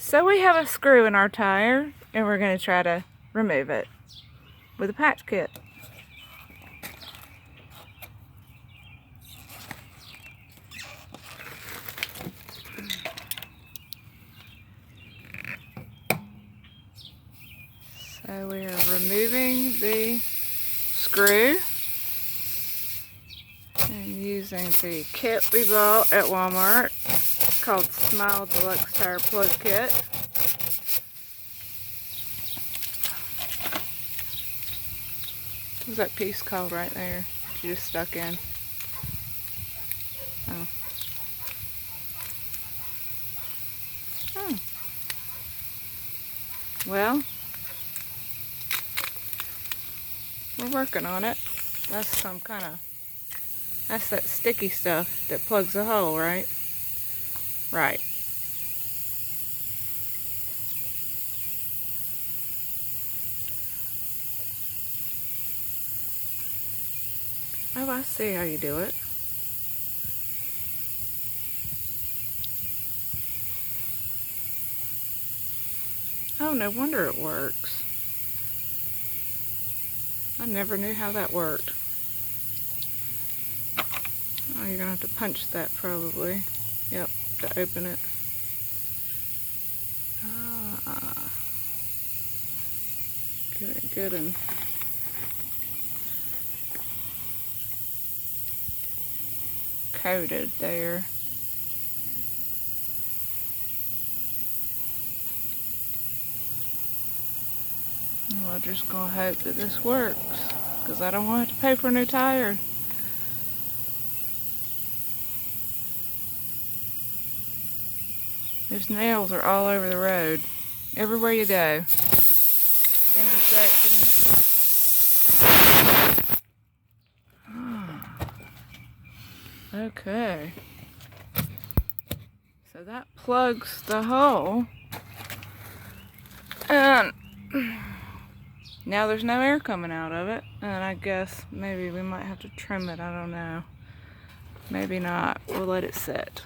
So we have a screw in our tire and we're going to try to remove it with a patch kit. So we are removing the screw and using the kit we bought at Walmart called Smile Deluxe Tire Plug Kit. What's that piece called right there that you just stuck in? Oh. Oh. Well, we're working on it. That's that sticky stuff that plugs the hole, right? Right. Oh, I see how you do it. Oh, no wonder it works. I never knew how that worked. Oh, you're gonna have to punch that probably. Yep, to open it. Ah. Get it good and coated there. We're just gonna hope that this works, because I don't want to pay for a new tire. Those nails are all over the road, everywhere you go. Intersection. Okay. So that plugs the hole. And now there's no air coming out of it. And I guess maybe we might have to trim it. I don't know. Maybe not. We'll let it sit.